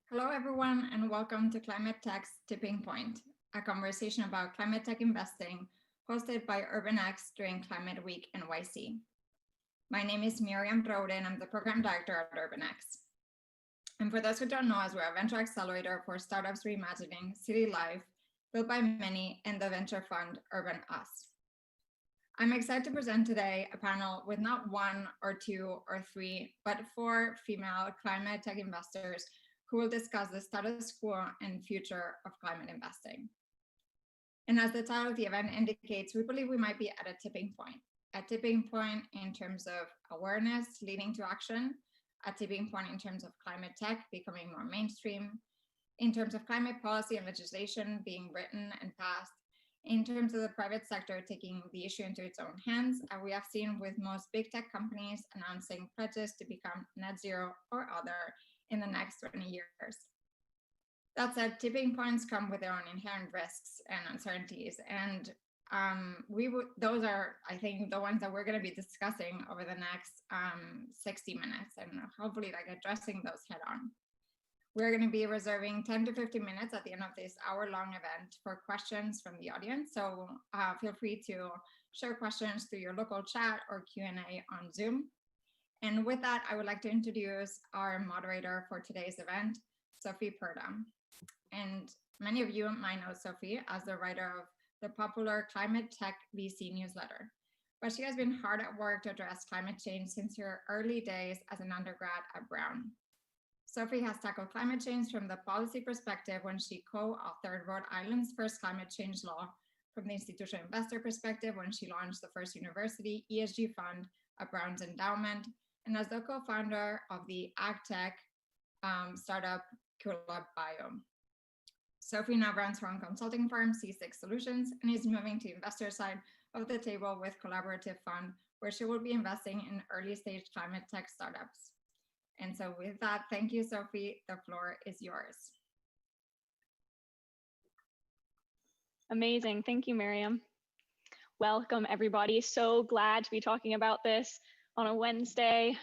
Hello, everyone, and welcome to Climate Tech's Tipping Point, a conversation about climate tech investing hosted by UrbanX during Climate Week NYC. My name is Miriam Rode, and I'm the program director at UrbanX. And for those who don't know us, we're a venture accelerator for startups reimagining city life, built by many, and the venture fund Urban Us. I'm excited to present today a panel with not one or two or three, but 4 female climate tech investors who will discuss the status quo and future of climate investing. And as the title of the event indicates, we believe we might be at a tipping point in terms of awareness leading to action, a tipping point in terms of climate tech becoming more mainstream, in terms of climate policy and legislation being written and passed, in terms of the private sector taking the issue into its own hands, as we have seen with most big tech companies announcing pledges to become net zero or other in the next 20 years. That said, tipping points come with their own inherent risks and uncertainties, and those are, I think, the ones that we're going to be discussing over the next 60 minutes, and hopefully addressing those head on. We're going to be reserving 10 to 15 minutes at the end of this hour-long event for questions from the audience, so feel free to share questions through your local chat or Q&A on Zoom. And with that, I would like to introduce our moderator for today's event, Sophie Purdom. And many of you might know Sophie as the writer of the popular Climate Tech VC newsletter, but she has been hard at work to address climate change since her early days as an undergrad at Brown. Sophie has tackled climate change from the policy perspective when she co-authored Rhode Island's first climate change law, from the institutional investor perspective when she launched the first university ESG fund at Brown's endowment, and as the co-founder of the ag-tech startup Kulab Bio. Sophie now runs her own consulting firm, C6 Solutions, and is moving to investor side of the table with Collaborative Fund, where she will be investing in early stage climate tech startups. And so with that, thank you, Sophie. The floor is yours. Amazing. Thank you, Miriam. Welcome, everybody. So glad to be talking about this on a Wednesday.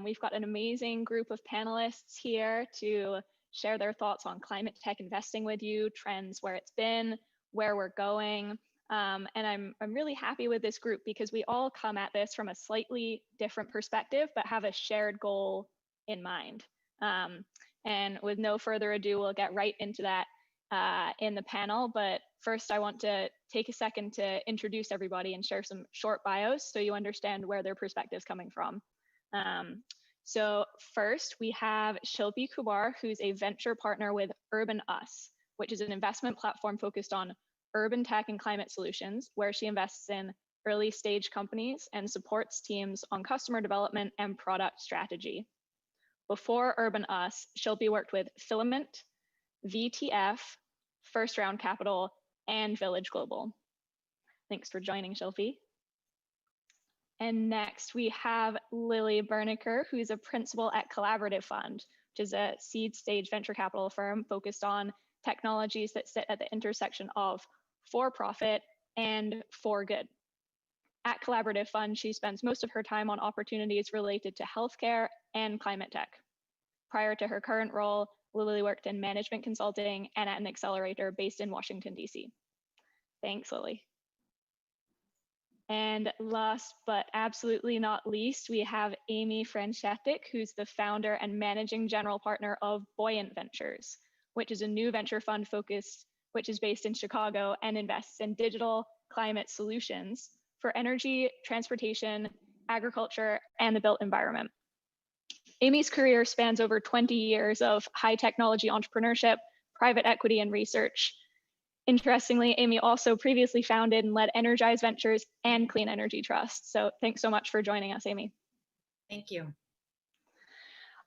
We've got an amazing group of panelists here to share their thoughts on climate tech investing with you, trends, where it's been, where we're going. And I'm really happy with this group because we all come at this from a slightly different perspective, but have a shared goal in mind. And with no further ado, we'll get right into that in the panel. But first, I want to take a second to introduce everybody and share some short bios so you understand where their perspective is coming from. So first, we have Shilpi Kumar, who's a venture partner with Urban Us, which is an investment platform focused on urban tech and climate solutions, where she invests in early stage companies and supports teams on customer development and product strategy. Before Urban Us, Shilpi worked with Filament, VTF, First Round Capital, and Village Global. Thanks for joining, Shilpi. And next we have Lily Berniker, who's a principal at Collaborative Fund, which is a seed stage venture capital firm focused on technologies that sit at the intersection of for-profit and for good. At Collaborative Fund, she spends most of her time on opportunities related to healthcare and climate tech. Prior to her current role, Lily worked in management consulting and at an accelerator based in Washington, DC. Thanks, Lily. And last but absolutely not least, we have Amy Francetic, who's the founder and managing general partner of Buoyant Ventures, which is a new venture fund which is based in Chicago and invests in digital climate solutions for energy, transportation, agriculture, and the built environment. Amy's career spans over 20 years of high technology entrepreneurship, private equity, and research. Interestingly, Amy also previously founded and led Energize Ventures and Clean Energy Trust. So thanks so much for joining us, Amy. Thank you.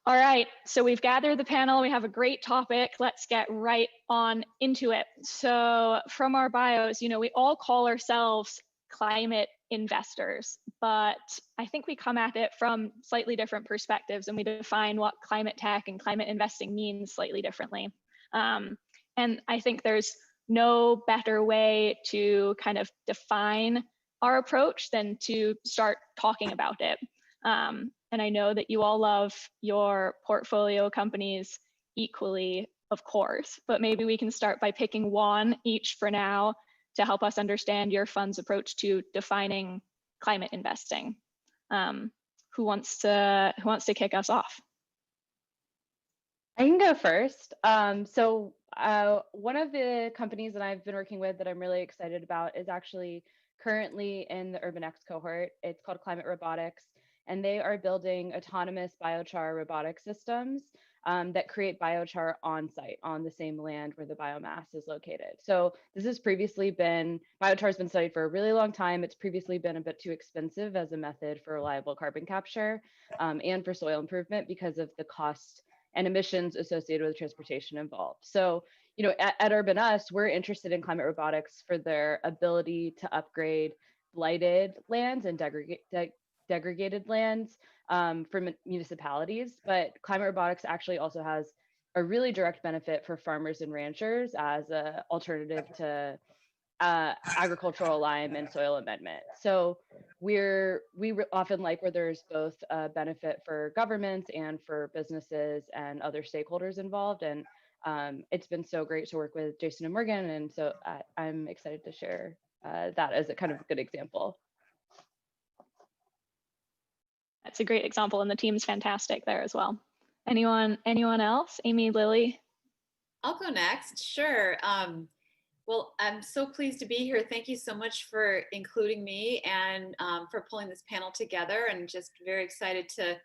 All right, so we've gathered the panel. We have a great topic. Let's get right on into it. So from our bios, we all call ourselves climate investors, but I think we come at it from slightly different perspectives, and we define what climate tech and climate investing means slightly differently. And I think there's no better way to kind of define our approach than to start talking about it. And I know that you all love your portfolio companies equally, of course, but maybe we can start by picking one each for now to help us understand your fund's approach to defining climate investing. Who wants to kick us off? I can go first. One of the companies that I've been working with that I'm really excited about is actually currently in the UrbanX cohort. It's called Climate Robotics, and they are building autonomous biochar robotic systems that create biochar on site on the same land where the biomass is located. So this has previously been, biochar has been studied for a really long time. It's previously been a bit too expensive as a method for reliable carbon capture and for soil improvement because of the cost and emissions associated with transportation involved. So, at Urban Us, we're interested in climate robotics for their ability to upgrade blighted lands and degraded lands for municipalities. But climate robotics actually also has a really direct benefit for farmers and ranchers as an alternative to agricultural lime and soil amendment. So we often like where there's both a benefit for governments and for businesses and other stakeholders involved. And it's been so great to work with Jason and Morgan. And so I'm excited to share that as a kind of good example. That's a great example, and the team's fantastic there as well. Anyone else? Amy, Lily? I'll go next. Sure. Well, I'm so pleased to be here. Thank you so much for including me and for pulling this panel together, and just very excited to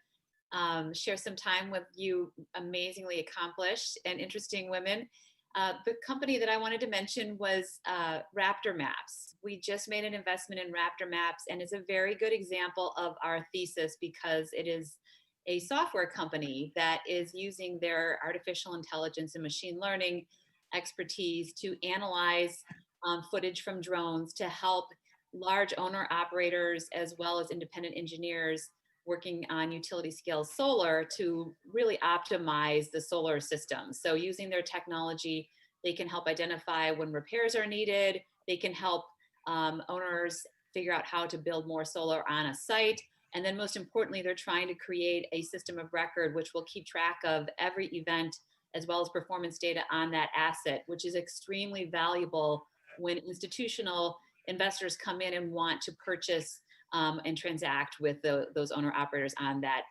share some time with you amazingly accomplished and interesting women. The company that I wanted to mention was Raptor Maps. We just made an investment in Raptor Maps, and it's a very good example of our thesis because it is a software company that is using their artificial intelligence and machine learning expertise to analyze footage from drones to help large owner operators as well as independent engineers working on utility scale solar to really optimize the solar system. So using their technology, they can help identify when repairs are needed. They can help owners figure out how to build more solar on a site. And then most importantly, they're trying to create a system of record which will keep track of every event as well as performance data on that asset, which is extremely valuable when institutional investors come in and want to purchase and transact with those owner operators on that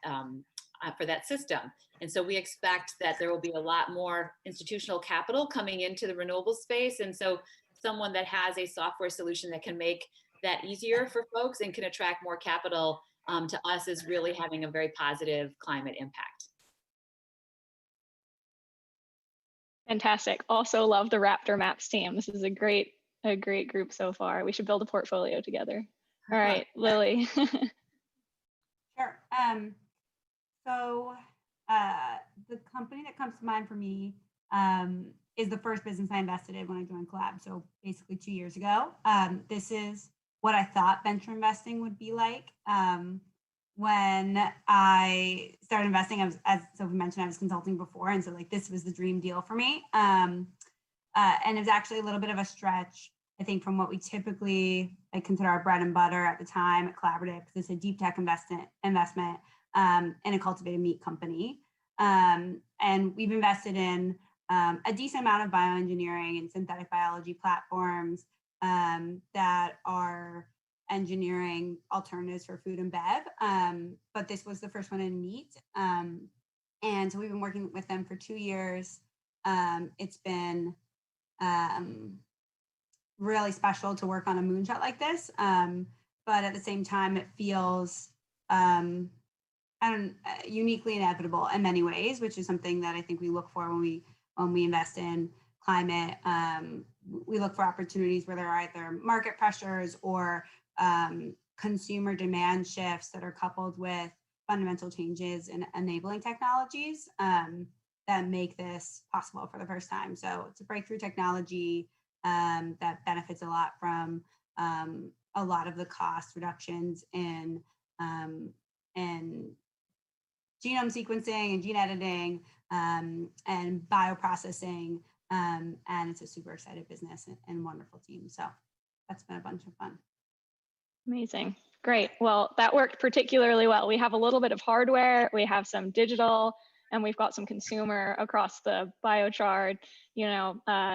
for that system. And so we expect that there will be a lot more institutional capital coming into the renewable space. And so someone that has a software solution that can make that easier for folks and can attract more capital to us is really having a very positive climate impact. Fantastic. Also love the Raptor Maps team. This is a great group so far. We should build a portfolio together. All right, Lily. Sure. The company that comes to mind for me is the first business I invested in when I joined Collab. So basically 2 years ago. This is what I thought venture investing would be like. When I started investing, as Sophie mentioned, I was consulting before. And so like, this was the dream deal for me. And it was actually a little bit of a stretch, I think, from what we typically consider our bread and butter at the time at Collaborative, because it's a deep tech investment in a cultivated meat company. And we've invested in a decent amount of bioengineering and synthetic biology platforms that are engineering alternatives for food and bev. But this was the first one in meat. And so we've been working with them for 2 years. It's been really special to work on a moonshot like this. But at the same time, it feels uniquely inevitable in many ways, which is something that I think we look for when we invest in climate. We look for opportunities where there are either market pressures or consumer demand shifts that are coupled with fundamental changes in enabling technologies that make this possible for the first time. So it's a breakthrough technology that benefits a lot from a lot of the cost reductions in genome sequencing and gene editing and bioprocessing. And it's a super excited business and wonderful team. So that's been a bunch of fun. Amazing. Great. Well, that worked particularly well. We have a little bit of hardware, we have some digital, and we've got some consumer across the biochar,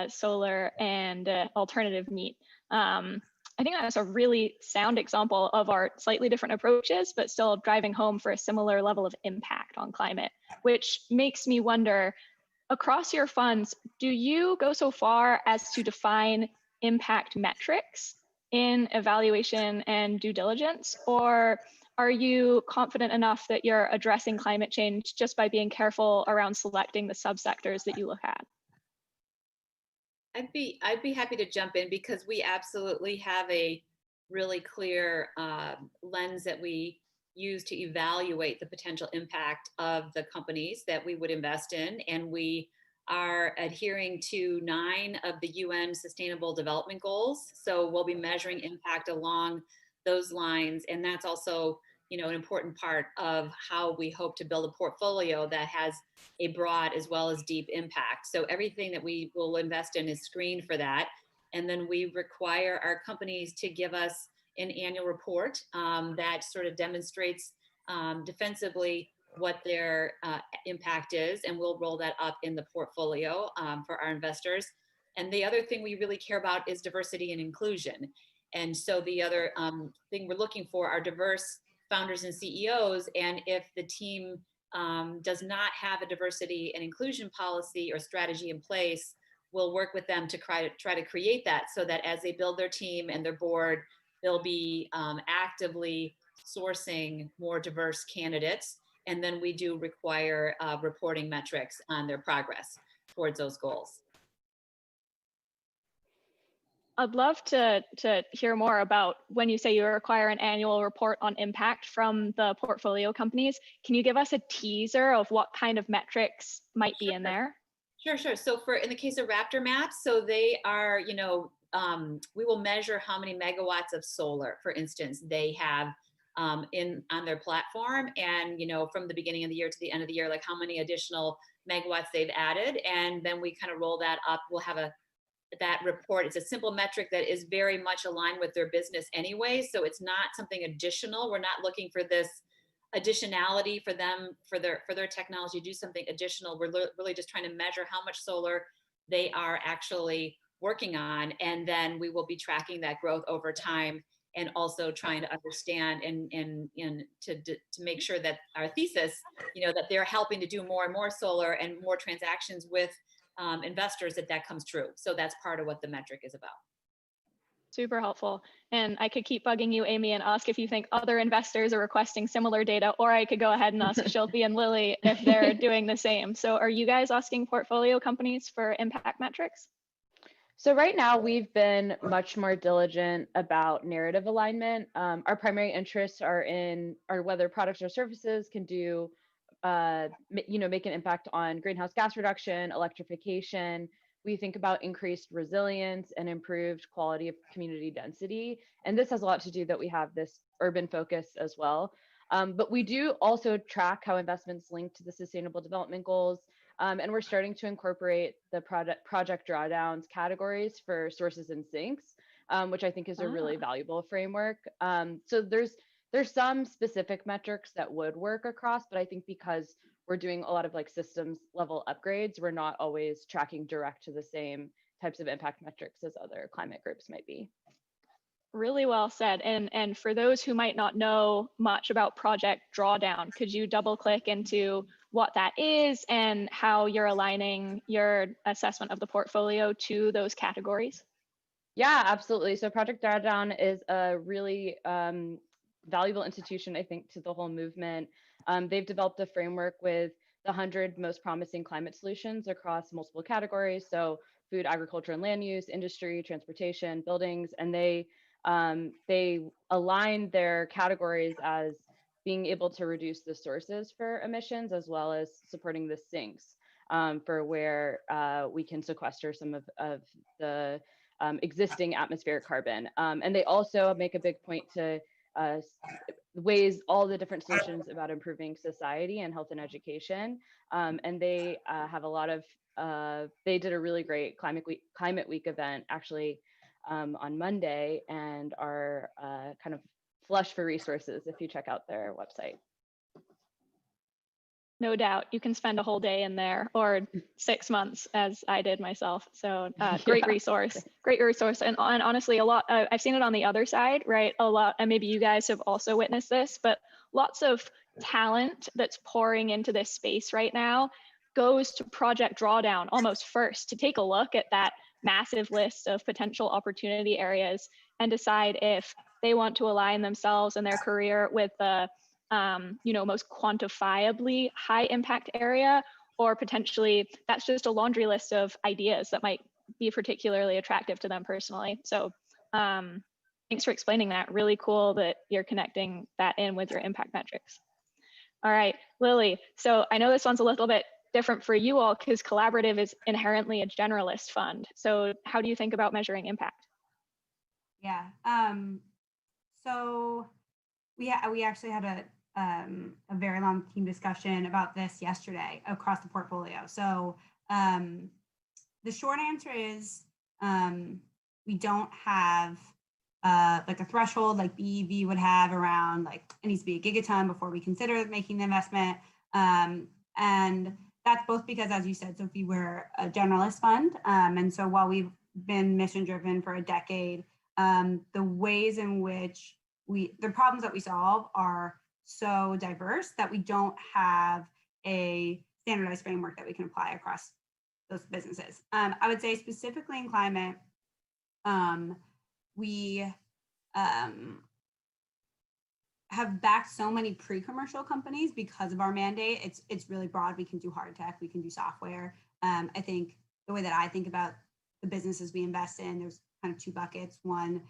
solar and alternative meat. I think that's a really sound example of our slightly different approaches, but still driving home for a similar level of impact on climate, which makes me wonder, across your funds, do you go so far as to define impact metrics in evaluation and due diligence, or are you confident enough that you're addressing climate change just by being careful around selecting the subsectors that you look at? I'd be happy to jump in, because we absolutely have a really clear lens that we use to evaluate the potential impact of the companies that we would invest in. And we are adhering to 9 of the UN Sustainable Development Goals. So we'll be measuring impact along those lines. And that's also, an important part of how we hope to build a portfolio that has a broad as well as deep impact. So everything that we will invest in is screened for that. And then we require our companies to give us an annual report that sort of demonstrates defensively what their impact is, and we'll roll that up in the portfolio for our investors. And the other thing we really care about is diversity and inclusion. And so the other thing we're looking for are diverse founders and CEOs. And if the team does not have a diversity and inclusion policy or strategy in place, we'll work with them to try to create that, so that as they build their team and their board, they'll be actively sourcing more diverse candidates. And then we do require reporting metrics on their progress towards those goals. I'd love to hear more about when you say you require an annual report on impact from the portfolio companies. Can you give us a teaser of what kind of metrics might be in there? Sure. So in the case of Raptor Maps, so they are, we will measure how many megawatts of solar, for instance, they have on their platform, and from the beginning of the year to the end of the year, like how many additional megawatts they've added, and then we kind of roll that up. We'll have that report. It's a simple metric that is very much aligned with their business anyway, so it's not something additional. We're not looking for this additionality for them, for their technology to do something additional. We're really just trying to measure how much solar they are actually working on, and then we will be tracking that growth over time, and also trying to understand and to make sure that our thesis, that they're helping to do more and more solar and more transactions with investors, that comes true. So that's part of what the metric is about. Super helpful. And I could keep bugging you, Amy, and ask if you think other investors are requesting similar data, or I could go ahead and ask Shilpi and Lily if they're doing the same. So are you guys asking portfolio companies for impact metrics? So right now we've been much more diligent about narrative alignment. Our primary interests are whether products or services can do, make an impact on greenhouse gas reduction, electrification. We think about increased resilience and improved quality of community density. And this has a lot to do that we have this urban focus as well. But we do also track how investments link to the Sustainable Development Goals. And we're starting to incorporate the project drawdowns categories for sources and sinks, which I think is a really valuable framework. So there's some specific metrics that would work across, but I think because we're doing a lot of systems level upgrades, we're not always tracking direct to the same types of impact metrics as other climate groups might be. Really well said. And for those who might not know much about project drawdown, could you double click into what that is and how you're aligning your assessment of the portfolio to those categories? Yeah, absolutely. So Project Drawdown is a really valuable institution, I think, to the whole movement. They've developed a framework with the 100 most promising climate solutions across multiple categories. So food, agriculture, and land use, industry, transportation, buildings, and they align their categories as being able to reduce the sources for emissions, as well as supporting the sinks for where we can sequester some of the existing atmospheric carbon. And they also make a big point to weighs all the different solutions about improving society and health and education. And they have a lot of, they did a really great Climate Week event actually on Monday, and are kind of flush for resources if you check out their website. No doubt. You can spend a whole day in there or 6 months as I did myself. So great Yeah. resource, great resource. And honestly, a lot, I've seen it on the other side, right? A lot, and maybe you guys have also witnessed this, but lots of talent that's pouring into this space right now goes to Project Drawdown almost first to take a look at that massive list of potential opportunity areas and decide if they want to align themselves and their career with the most quantifiably high impact area, or potentially that's just a laundry list of ideas that might be particularly attractive to them personally. So thanks for explaining that. Really cool that you're connecting that in with your impact metrics. All right, Lily. So I know this one's a little bit different for you all because Collaborative is inherently a generalist fund. So how do you think about measuring impact? Yeah. So we actually had a very long team discussion about this yesterday across the portfolio. So the short answer is we don't have like a threshold like BEV would have around like it needs to be a gigaton before we consider making the investment. And that's both because, as you said, Sophie, we're a generalist fund. And so while we've been mission driven for a decade, the ways in which the problems that we solve are so diverse that we don't have a standardized framework that we can apply across those businesses. I would say specifically in climate, we have backed so many pre-commercial companies because of our mandate. It's really broad. We can do hard tech, we can do software. I think the way that I think about the businesses we invest in, there's kind of two buckets. One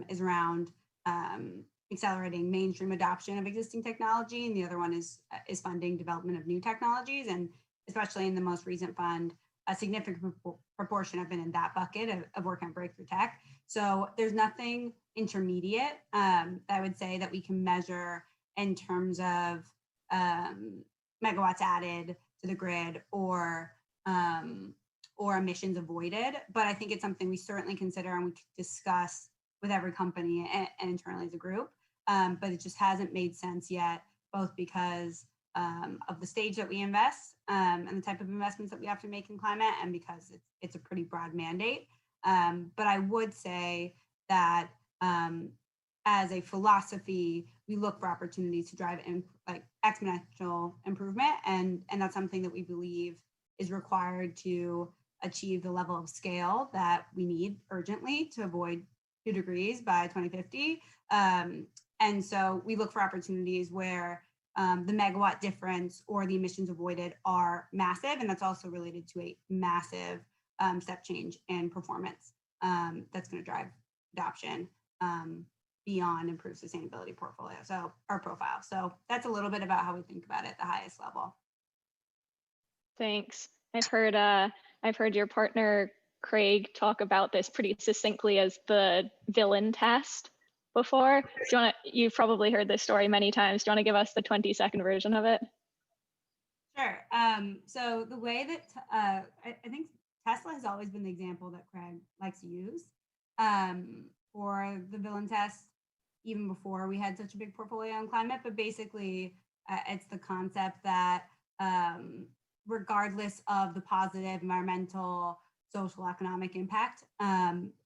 is around accelerating mainstream adoption of existing technology, and the other one is funding development of new technologies. And especially in the most recent fund, a significant proportion have been in that bucket of work on breakthrough tech. So there's nothing intermediate that I would say that we can measure in terms of megawatts added to the grid or emissions avoided. But I think it's something we certainly consider and we could discuss with every company and internally as a group. But it just hasn't made sense yet, both because of the stage that we invest and the type of investments that we have to make in climate, and because it's a pretty broad mandate. But I would say that as a philosophy, we look for opportunities to drive exponential improvement, and that's something that we believe is required to achieve the level of scale that we need urgently to avoid 2 degrees by 2050. And so we look for opportunities where the megawatt difference or the emissions avoided are massive, and that's also related to a massive step change in performance that's going to drive adoption beyond improved sustainability portfolio. So our profile. So that's a little bit about how we think about it at the highest level. Thanks. I've heard your partner Craig talk about this pretty succinctly as the villain test before. You've probably heard this story many times. Do you want to give us the 20-second version of it? Sure. So the way that I think Tesla has always been the example that Craig likes to use for the villain test, even before we had such a big portfolio on climate. But basically, it's the concept that regardless of the positive environmental, social, economic impact,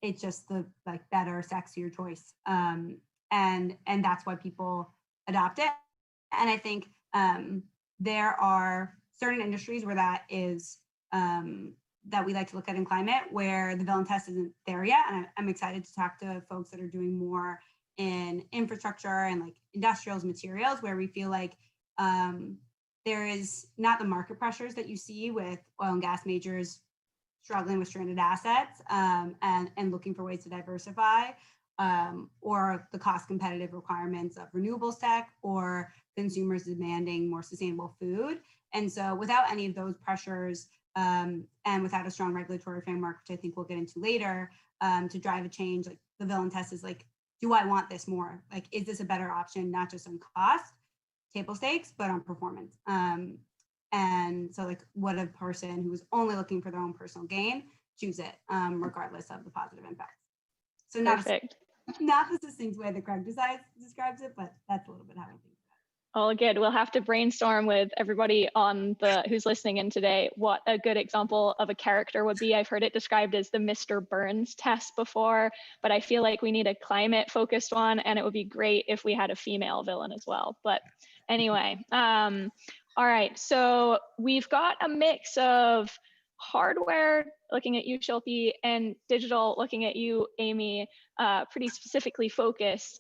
it's just the better, sexier choice, and that's why people adopt it. And I think there are certain industries where that is that we like to look at in climate, where the villain test isn't there yet. And I'm excited to talk to folks that are doing more in infrastructure and industrials, materials, where we feel like there is not the market pressures that you see with oil and gas majors struggling with stranded assets and looking for ways to diversify, or the cost competitive requirements of renewables tech, or consumers demanding more sustainable food. And so without any of those pressures and without a strong regulatory framework, which I think we'll get into later, to drive a change, the villain test is do I want this more? Is this a better option, not just on cost, table stakes, but on performance? And so would a person who is only looking for their own personal gain choose it, regardless of the positive impacts? So not the succinct way that Craig describes it, but that's a little bit how I think All good. We'll have to brainstorm with everybody on who's listening in today what a good example of a character would be. I've heard it described as the Mr. Burns test before, but I feel like we need a climate focused one, and it would be great if we had a female villain as well. But anyway, all right. So we've got a mix of hardware, looking at you, Shilpi, and digital, looking at you, Amy, pretty specifically focused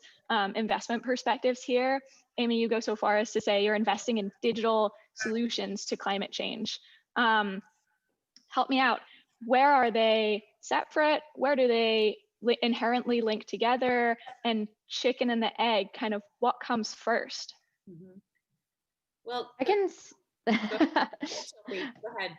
investment perspectives here. Amy, you go so far as to say you're investing in digital solutions to climate change. Help me out. Where are they separate? Where do they inherently link together? And chicken and the egg, kind of what comes first? Mm-hmm. Well, I can. Go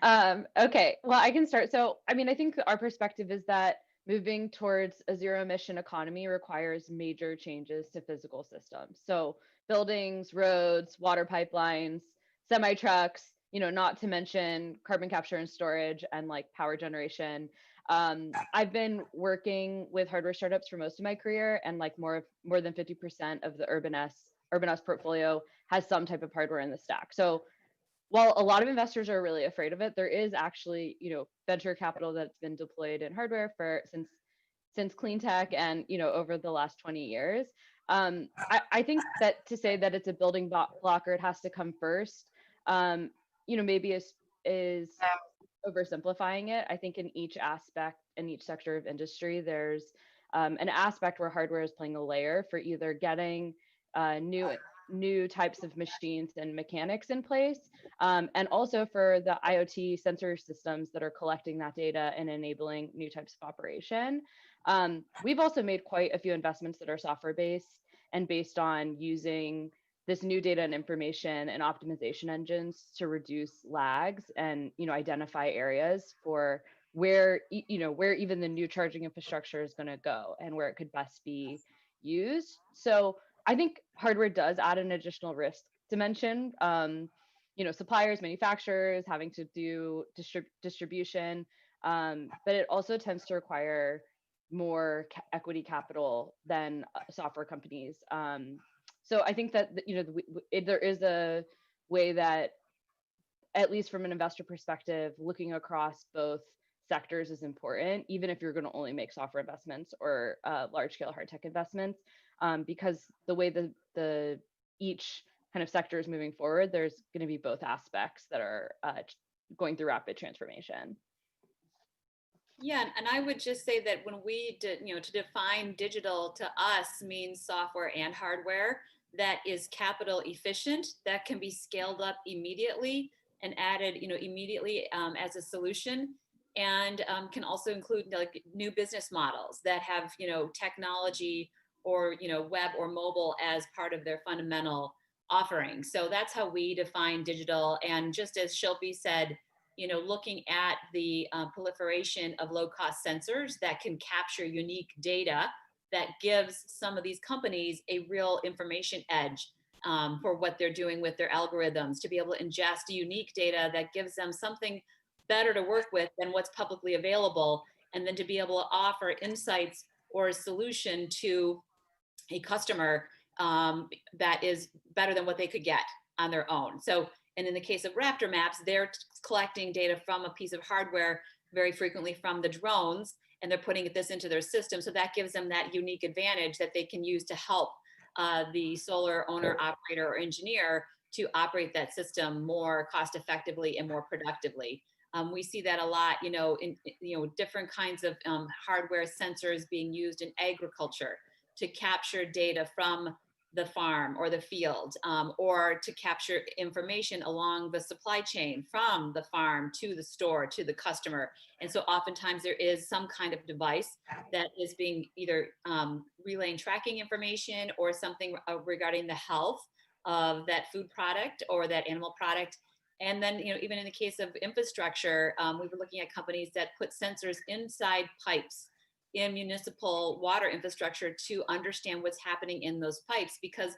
ahead. Okay, well, I can start. So, I mean, I think our perspective is that moving towards a zero emission economy requires major changes to physical systems. So buildings, roads, water pipelines, semi trucks, not to mention carbon capture and storage and like power generation. I've been working with hardware startups for most of my career, and like more than 50% of the Urban-S portfolio has some type of hardware in the stack. So while a lot of investors are really afraid of it, there is actually, venture capital that's been deployed in hardware since clean tech and, over the last 20 years. I think that to say that it's a building block or it has to come first, maybe is oversimplifying it. I think in each aspect, in each sector of industry, there's an aspect where hardware is playing a layer for either getting new types of machines and mechanics in place, and also for the IoT sensor systems that are collecting that data and enabling new types of operation. We've also made quite a few investments that are software based and based on using this new data and information and optimization engines to reduce lags and identify areas for where even the new charging infrastructure is going to go and where it could best be used. So I think hardware does add an additional risk dimension. Suppliers, manufacturers having to do distribution, but it also tends to require more equity capital than software companies. So I think that there is a way that, at least from an investor perspective, looking across both sectors is important, even if you're going to only make software investments or large scale hard tech investments. Because the way the each kind of sector is moving forward, there's going to be both aspects that are going through rapid transformation. Yeah, and I would just say that when we to define digital to us means software and hardware that is capital efficient, that can be scaled up immediately and added immediately as a solution, and can also include like new business models that have technology or web or mobile as part of their fundamental offering. So that's how we define digital. And just as Shilpi said, looking at the proliferation of low-cost sensors that can capture unique data that gives some of these companies a real information edge for what they're doing with their algorithms, to be able to ingest unique data that gives them something better to work with than what's publicly available, and then to be able to offer insights or a solution to a customer that is better than what they could get on their own. So, and in the case of Raptor Maps, they're collecting data from a piece of hardware, very frequently from the drones, and they're putting this into their system. So that gives them that unique advantage that they can use to help the solar owner, operator, or engineer to operate that system more cost effectively and more productively. We see that a lot, in different kinds of hardware sensors being used in agriculture to capture data from the farm or the field, or to capture information along the supply chain from the farm to the store to the customer. And so oftentimes there is some kind of device that is being either relaying tracking information or something regarding the health of that food product or that animal product. And then, even in the case of infrastructure, we were looking at companies that put sensors inside pipes in municipal water infrastructure to understand what's happening in those pipes, because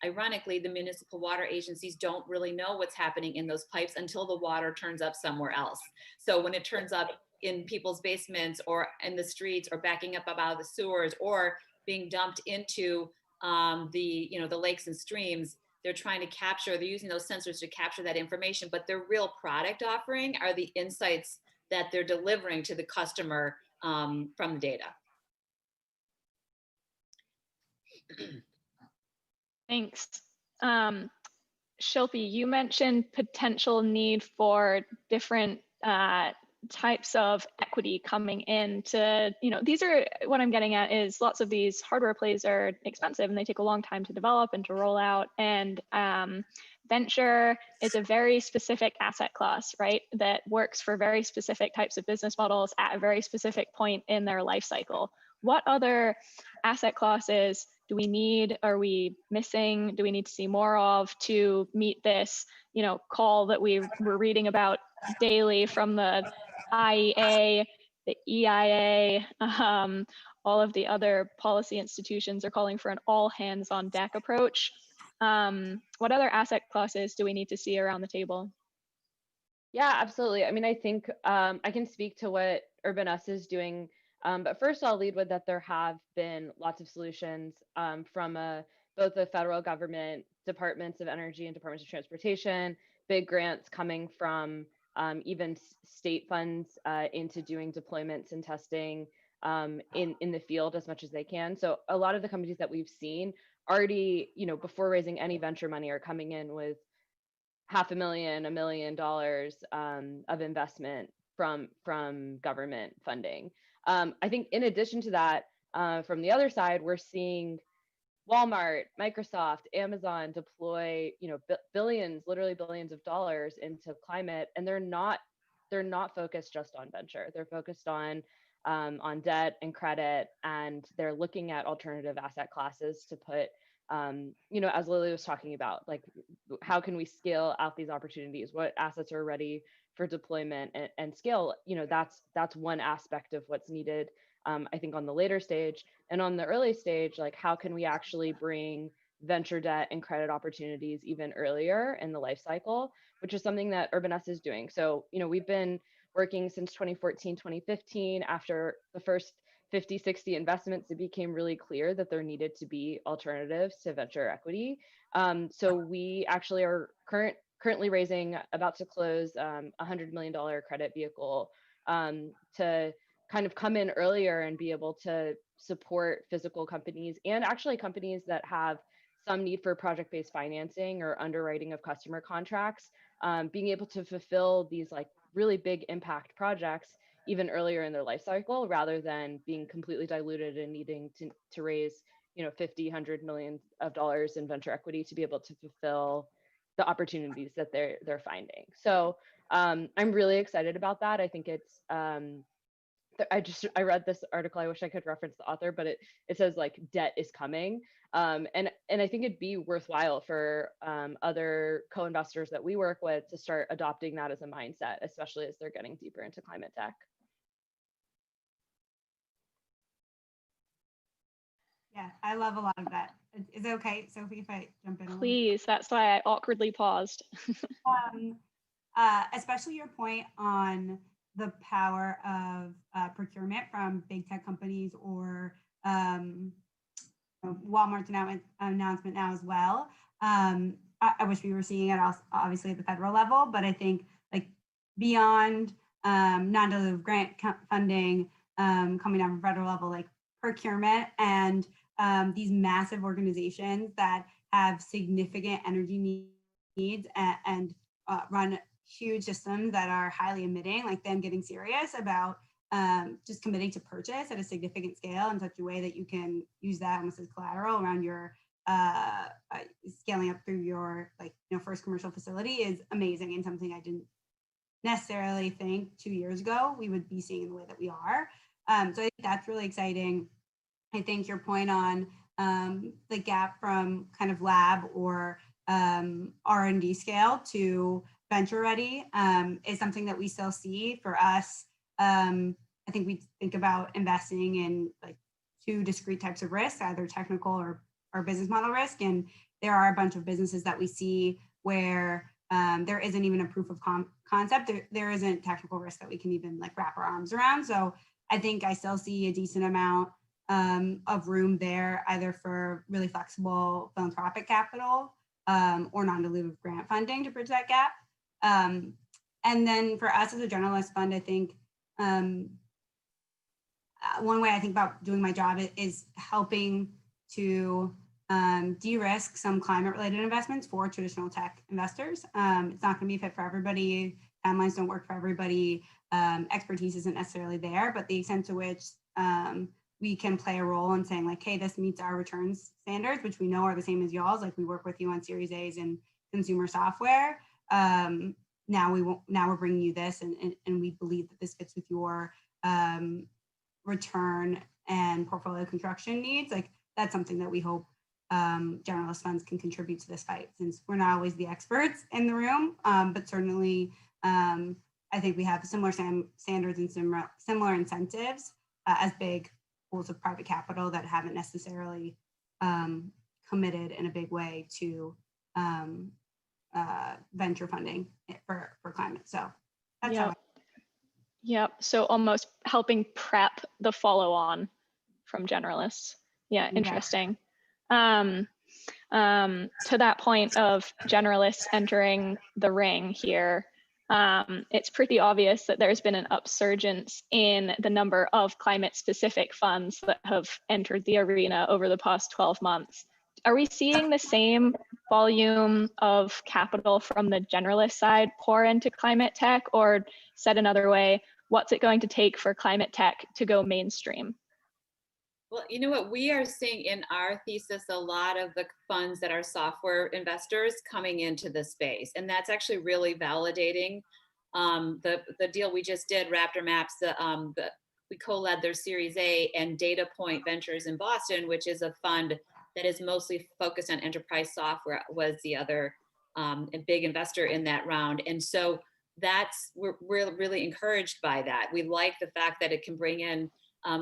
ironically, the municipal water agencies don't really know what's happening in those pipes until the water turns up somewhere else. So when it turns up in people's basements or in the streets or backing up out of the sewers or being dumped into the lakes and streams, they're trying to capture, they're using those sensors to capture that information, but their real product offering are the insights that they're delivering to the customer from the data. Thanks. Shilpi, you mentioned potential need for different types of equity coming in to, these are, what I'm getting at is lots of these hardware plays are expensive and they take a long time to develop and to roll out. And venture is a very specific asset class, right? That works for very specific types of business models at a very specific point in their life cycle. What other asset classes do we need? Are we missing? Do we need to see more of to meet this, call that we're reading about daily from the IEA, the EIA, all of the other policy institutions are calling for an all hands on deck approach. What other asset classes do we need to see around the table? Yeah, absolutely. I mean, I think I can speak to what Urban S is doing, but first I'll lead with that there have been lots of solutions from both the federal government, departments of energy and departments of transportation, big grants coming from even state funds into doing deployments and testing in the field as much as they can. So a lot of the companies that we've seen already, before raising any venture money, are coming in with $500,000, $1 million of investment from government funding. I think in addition to that, from the other side, we're seeing Walmart, Microsoft, Amazon deploy, billions, literally billions of dollars into climate, and they're not focused just on venture. They're focused on debt and credit, and they're looking at alternative asset classes to put, as Lily was talking about, like how can we scale out these opportunities? What assets are ready for deployment and scale? That's one aspect of what's needed. I think on the later stage, and on the early stage, like how can we actually bring venture debt and credit opportunities even earlier in the life cycle, which is something that Urban S is doing. So, we've been working since 2014, 2015. After the first 50, 60 investments, it became really clear that there needed to be alternatives to venture equity. So we actually are currently raising, about to close $100 million credit vehicle to kind of come in earlier and be able to support physical companies and actually companies that have some need for project-based financing or underwriting of customer contracts, being able to fulfill these like really big impact projects even earlier in their life cycle, rather than being completely diluted and needing to raise, 50, $100 million in venture equity to be able to fulfill the opportunities that they're finding. So I'm really excited about that. I think it's I read this article. I wish I could reference the author, but it says like debt is coming, and I think it'd be worthwhile for other co-investors that we work with to start adopting that as a mindset, especially as they're getting deeper into climate tech. Yeah, I love a lot of that. Is it okay, Sophie, if I jump in? Please, that's why I awkwardly paused. Especially your point on the power of procurement from big tech companies or Walmart's announcement now as well. I wish we were seeing it obviously at the federal level, but I think like beyond non-dilutive grant funding coming down from federal level, like procurement and these massive organizations that have significant energy needs and run huge systems that are highly emitting, like them getting serious about just committing to purchase at a significant scale in such a way that you can use that almost as collateral around your scaling up through your first commercial facility is amazing, and something I didn't necessarily think 2 years ago we would be seeing in the way that we are. So I think that's really exciting. I think your point on the gap from kind of lab or R&D scale to venture ready is something that we still see for us. I think we think about investing in like two discrete types of risk, either technical or business model risk. And there are a bunch of businesses that we see where there isn't even a proof of concept. There isn't technical risk that we can even like wrap our arms around. So I think I still see a decent amount of room there, either for really flexible philanthropic capital or non-dilutive grant funding to bridge that gap. And then for us as a generalist fund, I think one way I think about doing my job is helping to de-risk some climate-related investments for traditional tech investors. It's not going to be a fit for everybody. Timelines don't work for everybody. Expertise isn't necessarily there, but the extent to which we can play a role in saying like, hey, this meets our returns standards, which we know are the same as y'all's. Like we work with you on Series A's and consumer software. Now we're bringing you this, and we believe that this fits with your return and portfolio construction needs. Like that's something that we hope generalist funds can contribute to this fight, since we're not always the experts in the room, but certainly I think we have similar standards and similar incentives as big pools of private capital that haven't necessarily committed in a big way to venture funding for climate. So that's how Yep. So almost helping prep the follow-on from generalists. Yeah, interesting. To that point of generalists entering the ring here, it's pretty obvious that there's been an upsurgence in the number of climate-specific funds that have entered the arena over the past 12 months. Are we seeing the same volume of capital from the generalist side pour into climate tech, or said another way, what's it going to take for climate tech to go mainstream? Well, you know what, we are seeing in our thesis a lot of the funds that are software investors coming into the space, and that's actually really validating. The deal we just did, Raptor Maps, we co-led their Series A, and Data Point Ventures in Boston, which is a fund that is mostly focused on enterprise software, was the other big investor in that round. And so we're really encouraged by that. We like the fact that it can bring in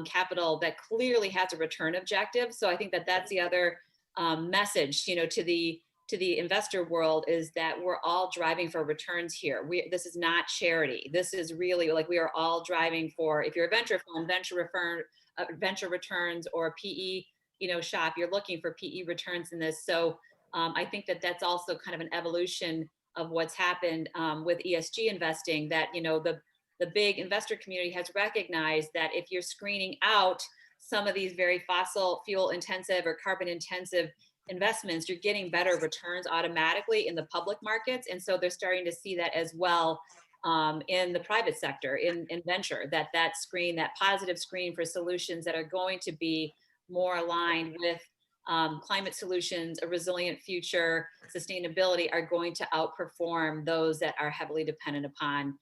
capital that clearly has a return objective. So I think that that's the other message, to the investor world, is that we're all driving for returns here. This is not charity. This is really like we are all driving for, if you're a venture fund, venture returns, or PE, shop, you're looking for PE returns in this. So I think that that's also kind of an evolution of what's happened with ESG investing, that, the big investor community has recognized that if you're screening out some of these very fossil fuel intensive or carbon intensive investments, you're getting better returns automatically in the public markets. And so they're starting to see that as well in the private sector, in venture, that positive screen for solutions that are going to be more aligned with climate solutions, a resilient future, sustainability, are going to outperform those that are heavily dependent upon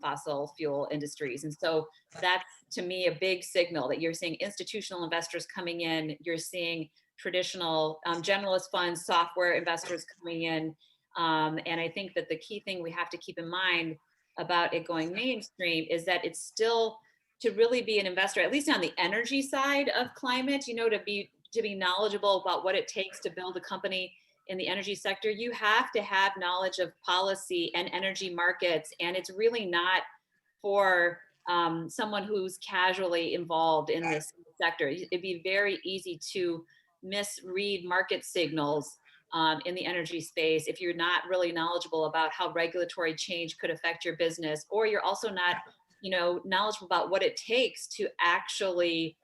fossil fuel industries. And so that's, to me, a big signal that you're seeing institutional investors coming in, you're seeing traditional generalist funds, software investors coming in. And I think that the key thing we have to keep in mind about it going mainstream is that it's still, to really be an investor, at least on the energy side of climate, to be knowledgeable about what it takes to build a company in the energy sector, you have to have knowledge of policy and energy markets. And it's really not for someone who's casually involved in this sector. It'd be very easy to misread market signals in the energy space if you're not really knowledgeable about how regulatory change could affect your business, or you're also not knowledgeable about what it takes to actually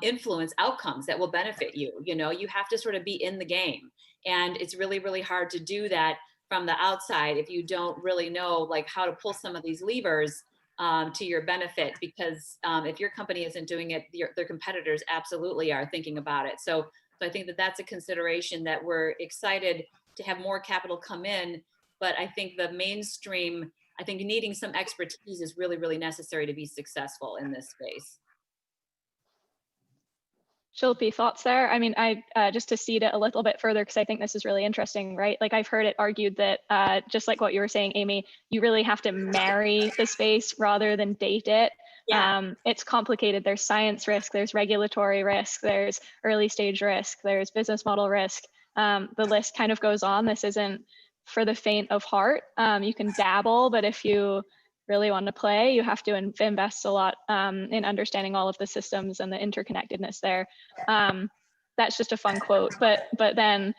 influence outcomes that will benefit you. You have to sort of be in the game. And it's really, really hard to do that from the outside if you don't really know like how to pull some of these levers to your benefit, because if your company isn't doing it, their competitors absolutely are thinking about it. So I think that that's a consideration, that we're excited to have more capital come in, but I think the mainstream, needing some expertise is really, really necessary to be successful in this space. Shilpi, thoughts there? I mean, I just to seed it a little bit further, because I think this is really interesting, right? Like I've heard it argued that just like what you were saying, Amy, you really have to marry the space rather than date it. Yeah. It's complicated. There's science risk, there's regulatory risk, there's early stage risk, there's business model risk. The list kind of goes on. This isn't for the faint of heart. You can dabble, but if you really want to play, you have to invest a lot in understanding all of the systems and the interconnectedness there. That's just a fun quote, but then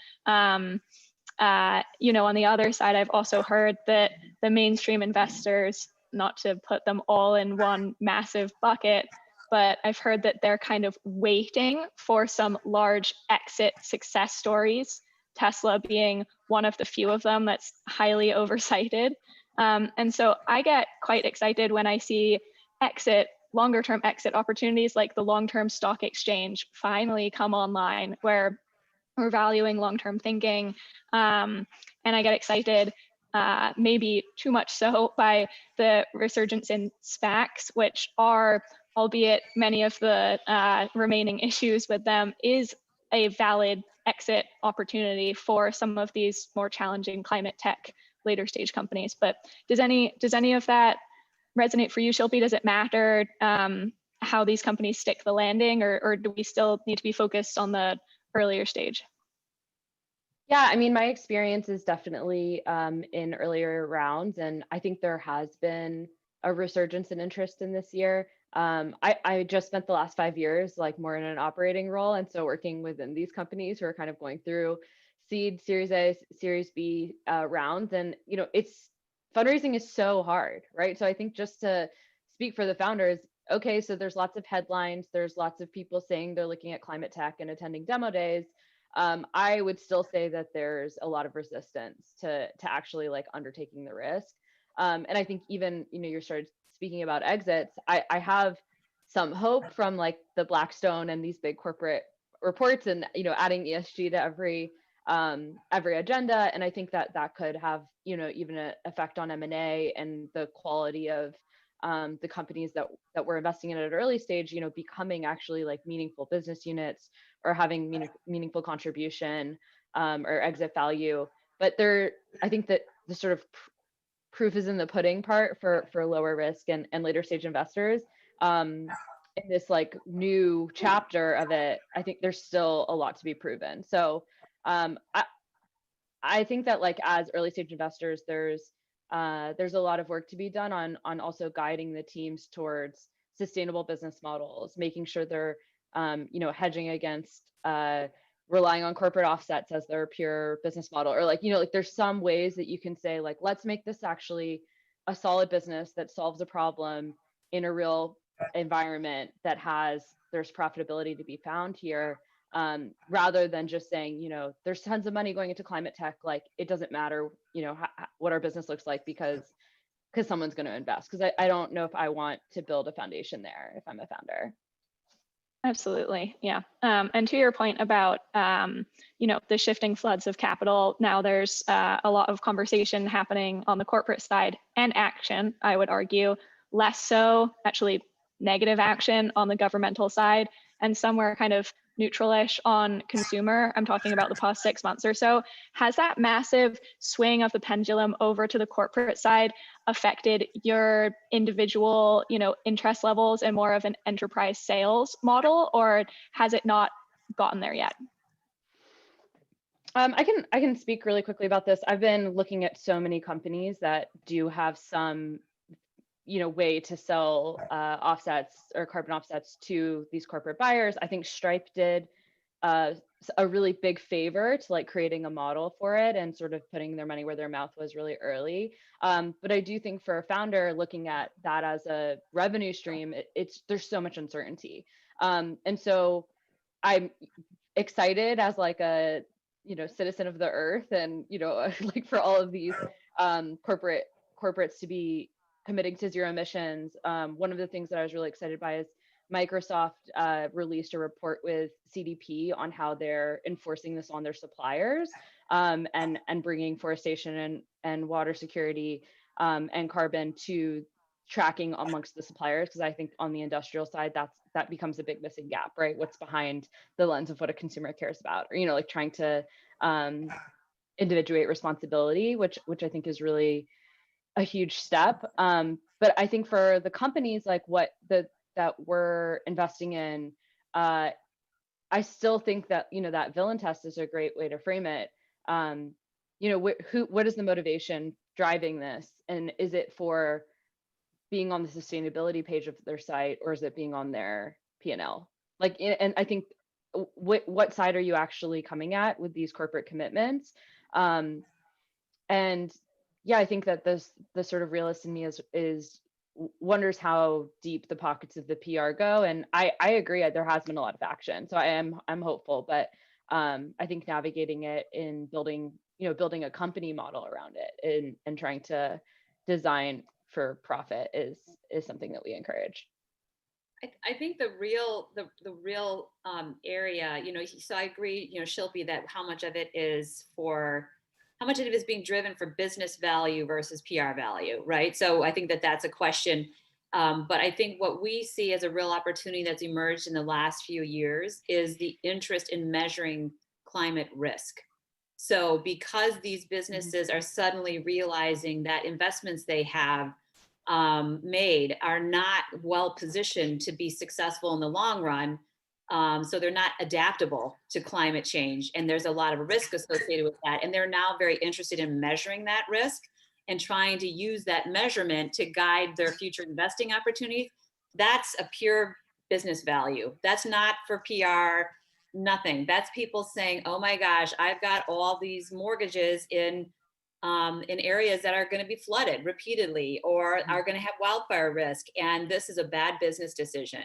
On the other side, I've also heard that the mainstream investors, not to put them all in one massive bucket, but I've heard that they're kind of waiting for some large exit success stories, Tesla being one of the few of them that's highly oversighted. And so I get quite excited when I see longer term exit opportunities like the long-term stock exchange finally come online, where we're valuing long-term thinking. And I get excited, maybe too much so, by the resurgence in SPACs, which are, albeit many of the remaining issues with them, is a valid exit opportunity for some of these more challenging climate tech later stage companies. But does any of that resonate for you, Shilpi? Does it matter how these companies stick the landing, or do we still need to be focused on the earlier stage? Yeah, I mean, my experience is definitely in earlier rounds, and I think there has been a resurgence in interest in this year. I just spent the last 5 years like more in an operating role, and so working within these companies who are kind of going through seed, Series A, Series B rounds, and it's fundraising is so hard, right? So I think just to speak for the founders, okay, so there's lots of headlines, there's lots of people saying they're looking at climate tech and attending demo days. I would still say that there's a lot of resistance to actually like undertaking the risk. And I think even, you started speaking about exits. I have some hope from like the Blackstone and these big corporate reports and, adding ESG to every agenda. And I think that could have, even an effect on M&A and the quality of the companies that we're investing in at an early stage, becoming actually like meaningful business units or having meaningful contribution or exit value. But I think that the sort of proof is in the pudding part for lower risk and later stage investors. In this like new chapter of it, I think there's still a lot to be proven. So I think that like as early stage investors, there's a lot of work to be done on also guiding the teams towards sustainable business models, making sure they're hedging against relying on corporate offsets as their pure business model, or like there's some ways that you can say like, let's make this actually a solid business that solves a problem in a real environment that there's profitability to be found here. Rather than just saying, there's tons of money going into climate tech, like it doesn't matter, what our business looks like because someone's going to invest. Because I don't know if I want to build a foundation there if I'm a founder. Absolutely, yeah. And to your point about, the shifting floods of capital, now there's a lot of conversation happening on the corporate side and action, I would argue, less so actually negative action on the governmental side, and somewhere kind of neutral-ish on consumer. I'm talking about the past 6 months or so. Has that massive swing of the pendulum over to the corporate side affected your individual, interest levels and more of an enterprise sales model, or has it not gotten there yet? I can speak really quickly about this. I've been looking at so many companies that do have some way to sell offsets or carbon offsets to these corporate buyers. I think Stripe did a really big favor to like creating a model for it and sort of putting their money where their mouth was really early. But I do think for a founder looking at that as a revenue stream, there's so much uncertainty. And so I'm excited as like a citizen of the earth and like for all of these corporates to be committing to zero emissions. One of the things that I was really excited by is Microsoft released a report with CDP on how they're enforcing this on their suppliers and bringing forestation and water security and carbon to tracking amongst the suppliers. Because I think on the industrial side, that becomes a big missing gap, right? What's behind the lens of what a consumer cares about, or like trying to individuate responsibility, which I think is really a huge step. But I think for the companies like that we're investing in, I still think that, that villain test is a great way to frame it. What is the motivation driving this? And is it for being on the sustainability page of their site, or is it being on their P&L? Like, and I think what side are you actually coming at with these corporate commitments? And yeah, I think that the sort of realist in me is wonders how deep the pockets of the PR go. And I agree, there has been a lot of action. So I'm hopeful, but I think navigating it in building a company model around it and trying to design for profit is something that we encourage. I think the real area, so I agree, Shilpi, that how much of it is being driven for business value versus PR value, right? So I think that that's a question. But I think what we see as a real opportunity that's emerged in the last few years is the interest in measuring climate risk. So because these businesses are suddenly realizing that investments they have made are not well positioned to be successful in the long run. So they're not adaptable to climate change. And there's a lot of risk associated with that. And they're now very interested in measuring that risk and trying to use that measurement to guide their future investing opportunities. That's a pure business value. That's not for PR, nothing. That's people saying, oh my gosh, I've got all these mortgages in areas that are going to be flooded repeatedly or are going to have wildfire risk. And this is a bad business decision,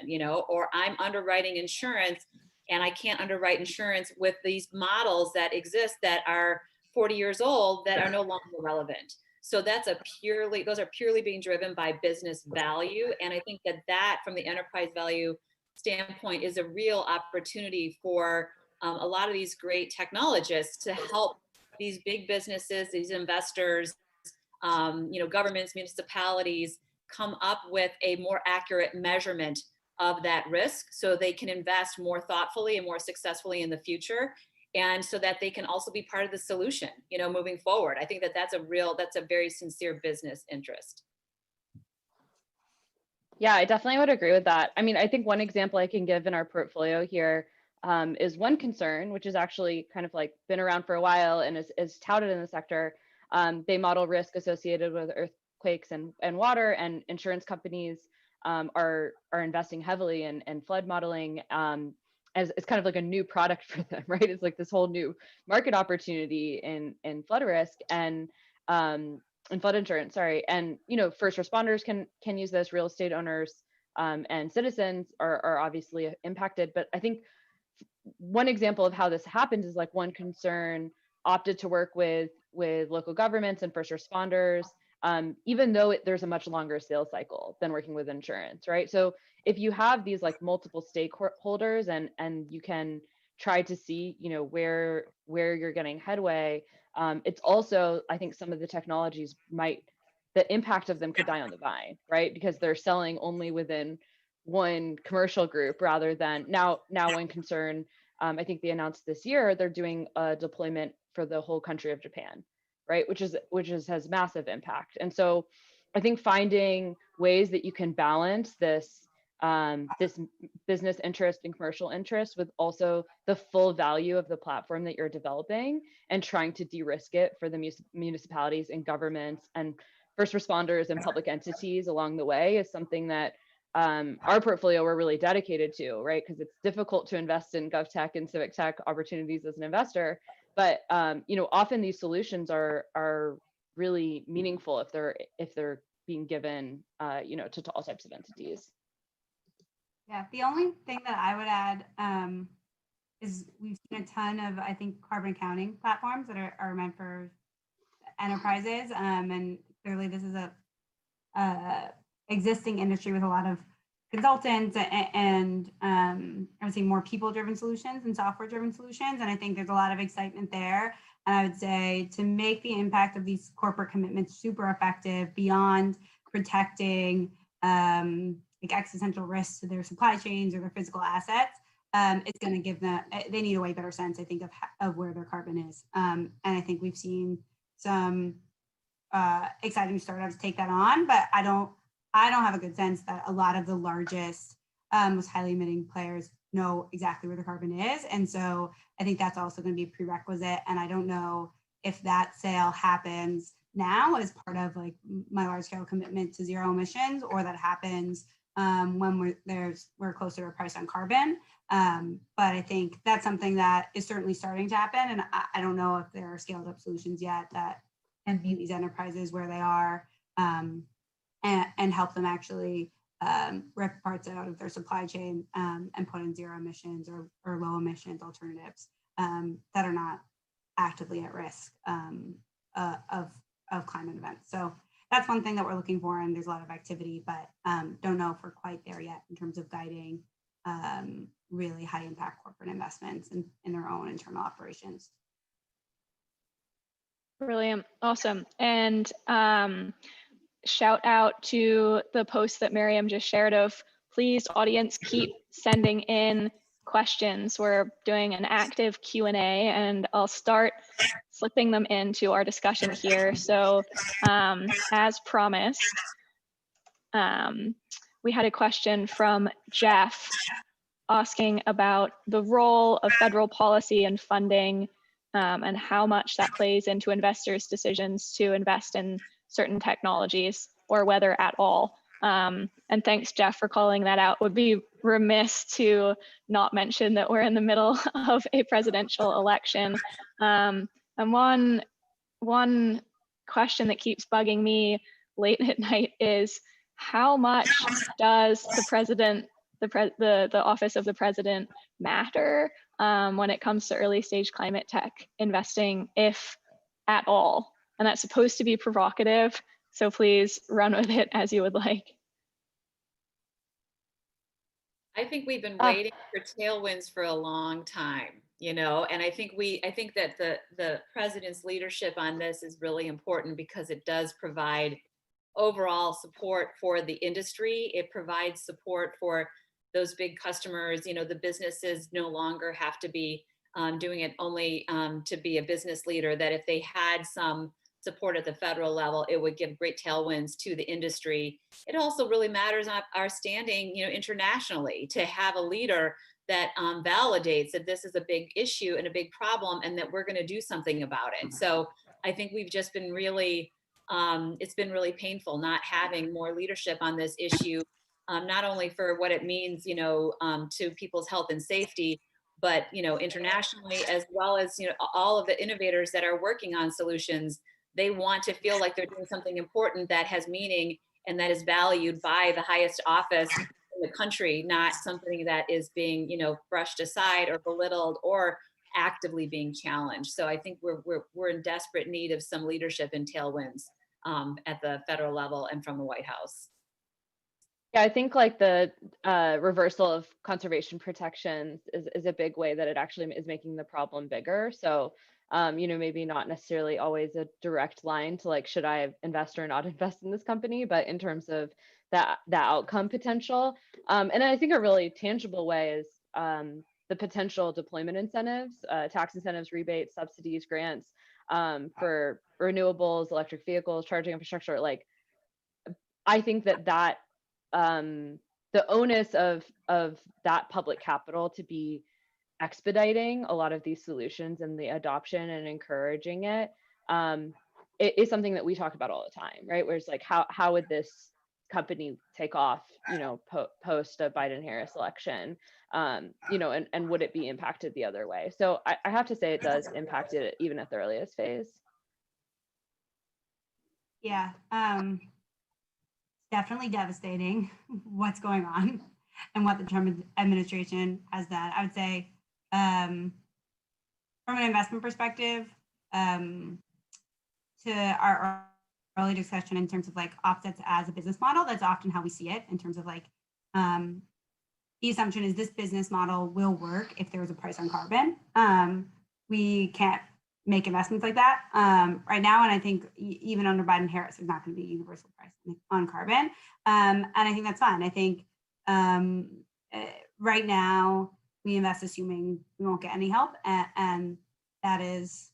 or I'm underwriting insurance and I can't underwrite insurance with these models that exist that are 40 years old that are no longer relevant. So those are purely being driven by business value. And I think that from the enterprise value standpoint is a real opportunity for a lot of these great technologists to help these big businesses, these investors, governments, municipalities come up with a more accurate measurement of that risk so they can invest more thoughtfully and more successfully in the future. And so that they can also be part of the solution, moving forward. I think that's a very sincere business interest. Yeah, I definitely would agree with that. I mean, I think one example I can give in our portfolio here is one concern, which is actually kind of like been around for a while and is touted in the sector. They model risk associated with earthquakes and water, and insurance companies are investing heavily in flood modeling as it's kind of like a new product for them, right? It's like this whole new market opportunity in flood risk and in flood insurance, sorry. And first responders can use this, real estate owners and citizens are obviously impacted. But I think one example of how this happens is like one concern opted to work with local governments and first responders, even though there's a much longer sales cycle than working with insurance, right? So if you have these like multiple stakeholders and you can try to see, where you're getting headway, it's also, I think some of the technologies the impact of them could die on the vine, right? Because they're selling only within one commercial group rather than now one concern, I think they announced this year, they're doing a deployment for the whole country of Japan, right? Which has massive impact. And so I think finding ways that you can balance this business interest and commercial interest with also the full value of the platform that you're developing and trying to de-risk it for the municipalities and governments and first responders and public entities along the way is something that our portfolio we're really dedicated to, right? Because it's difficult to invest in GovTech and civic tech opportunities as an investor, but often these solutions are really meaningful if they're being given to all types of entities. Yeah, the only thing that I would add is we've seen a ton of, I think, carbon accounting platforms that are meant for enterprises, and clearly this is a existing industry with a lot of consultants and I would say more people-driven solutions and software-driven solutions, and I think there's a lot of excitement there. And I would say to make the impact of these corporate commitments super effective beyond protecting like existential risks to their supply chains or their physical assets, it's going to give them, they need a way better sense, I think, of where their carbon is. And I think we've seen some exciting startups take that on, but I don't have a good sense that a lot of the largest, most highly emitting players know exactly where the carbon is. And so I think that's also going to be a prerequisite. And I don't know if that sale happens now as part of like my large scale commitment to zero emissions, or that happens when we're closer to a price on carbon. But I think that's something that is certainly starting to happen. And I don't know if there are scaled up solutions yet that can meet these enterprises where they are, and help them actually rip parts out of their supply chain, and put in zero emissions or low emissions alternatives that are not actively at risk of climate events. So that's one thing that we're looking for, and there's a lot of activity, but don't know if we're quite there yet in terms of guiding really high impact corporate investments in their own internal operations. Brilliant. Awesome. And shout out to the post that Miriam just shared of, please, audience, keep sending in questions. We're doing an active Q&A, and I'll start slipping them into our discussion here. So as promised, we had a question from Jeff asking about the role of federal policy and funding, and how much that plays into investors' decisions to invest in certain technologies, or whether at all. And thanks, Jeff, for calling that out. Would be remiss to not mention that we're in the middle of a presidential election. And one question that keeps bugging me late at night is, how much does the president, the office of the president, matter when it comes to early stage climate tech investing, if at all? And that's supposed to be provocative, so please run with it as you would like. I think we've been waiting for tailwinds for a long time, you know, and I think that the president's leadership on this is really important because it does provide overall support for the industry. It provides support for those big customers. You know, the businesses no longer have to be doing it only to be a business leader, that if they had some support at the federal level, it would give great tailwinds to the industry. It also really matters on our standing, you know, internationally, to have a leader that validates that this is a big issue and a big problem, and that we're going to do something about it. So I think we've just been really, it's been really painful not having more leadership on this issue, not only for what it means, you know, to people's health and safety, but, you know, internationally, as well as, you know, all of the innovators that are working on solutions. They want to feel like they're doing something important that has meaning and that is valued by the highest office in the country, not something that is being, you know, brushed aside or belittled or actively being challenged. So I think we're in desperate need of some leadership and tailwinds at the federal level and from the White House. Yeah, I think like the reversal of conservation protections is a big way that it actually is making the problem bigger. So, you know, maybe not necessarily always a direct line to like, should I invest or not invest in this company, but in terms of that outcome potential. And I think a really tangible way is the potential deployment incentives, tax incentives, rebates, subsidies, grants for renewables, electric vehicles, charging infrastructure. Like, I think that the onus of that public capital to be expediting a lot of these solutions and the adoption and encouraging it, it is something that we talk about all the time, right? Where it's like, how would this company take off, you know, post a Biden-Harris election, you know, and would it be impacted the other way? So I have to say it does impact it even at the earliest phase. Yeah. Definitely devastating what's going on and what the Trump administration has done. I would say from an investment perspective, to our early discussion in terms of like offsets as a business model, that's often how we see it in terms of like the assumption is this business model will work if there was a price on carbon. We can't make investments like that right now. And I think even under Biden-Harris, there's not going to be a universal price on carbon. And I think that's fine. I think right now we invest assuming we won't get any help, and that is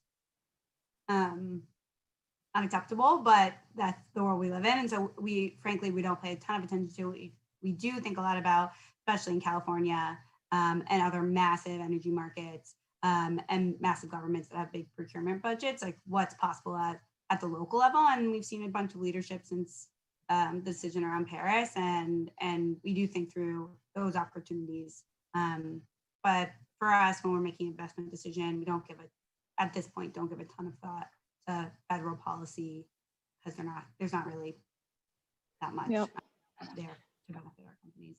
unacceptable, but that's the world we live in. And so frankly, we don't pay a ton of attention to it. We do think a lot about, especially in California and other massive energy markets, and massive governments that have big procurement budgets, like what's possible at the local level. And we've seen a bunch of leadership since the decision around Paris, and we do think through those opportunities but for us, when we're making an investment decision, we don't give it, at this point, don't give a ton of thought to federal policy because there's not really that much Yep. there to benefit our companies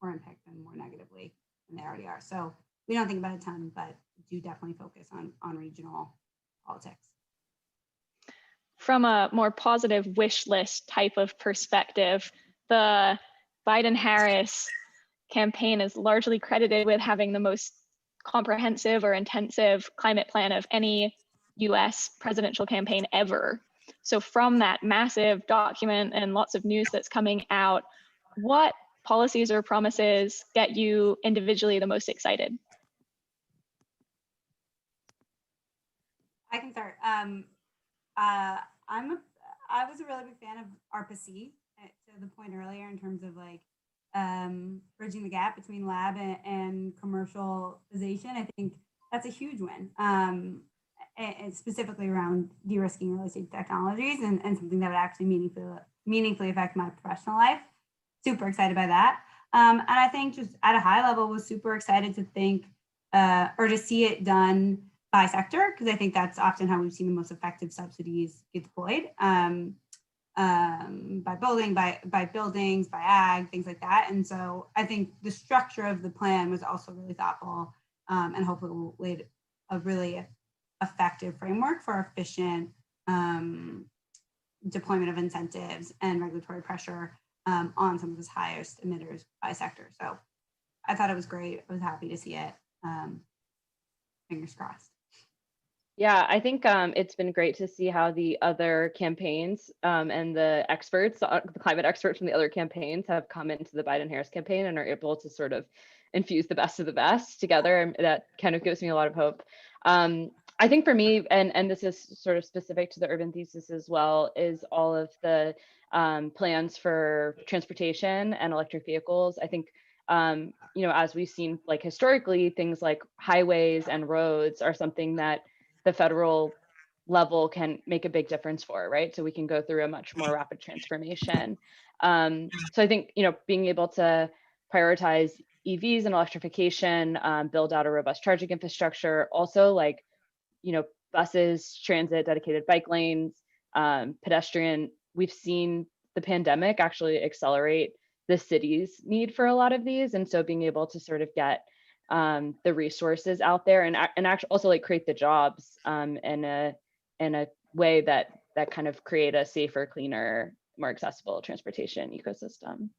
or impact them more negatively than they already are. So we don't think about it a ton, but do definitely focus on regional politics. From a more positive wish list type of perspective, the Biden-Harris campaign is largely credited with having the most comprehensive or intensive climate plan of any US presidential campaign ever. So from that massive document and lots of news that's coming out, what policies or promises get you individually the most excited? I can start. I was a really big fan of ARPA-C to the point earlier in terms of like bridging the gap between lab and commercialization. I think that's a huge win, and specifically around de-risking early stage technologies and something that would actually meaningfully affect my professional life. Super excited by that. And I think just at a high level was super excited to think or to see it done by sector, because I think that's often how we've seen the most effective subsidies get deployed, by buildings, by ag, things like that. And so I think the structure of the plan was also really thoughtful, and hopefully will lay a really effective framework for efficient deployment of incentives and regulatory pressure on some of those highest emitters by sector. So I thought it was great. I was happy to see it. Fingers crossed. Yeah, I think it's been great to see how the other campaigns and the experts, the climate experts from the other campaigns have come into the Biden-Harris campaign and are able to sort of infuse the best of the best together. And that kind of gives me a lot of hope. I think for me, and this is sort of specific to the urban thesis as well, is all of the plans for transportation and electric vehicles. I think, you know, as we've seen, like historically, things like highways and roads are something that the federal level can make a big difference for, right? So we can go through a much more rapid transformation. So I think, you know, being able to prioritize EVs and electrification, build out a robust charging infrastructure, also like, you know, buses, transit, dedicated bike lanes, pedestrian. We've seen the pandemic actually accelerate the city's need for a lot of these. And so being able to sort of get the resources out there and actually also like create the jobs in a way that kind of create a safer, cleaner, more accessible transportation ecosystem.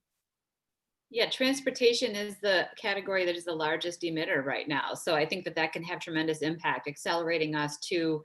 Yeah, transportation is the category that is the largest emitter right now. So I think that can have tremendous impact, accelerating us to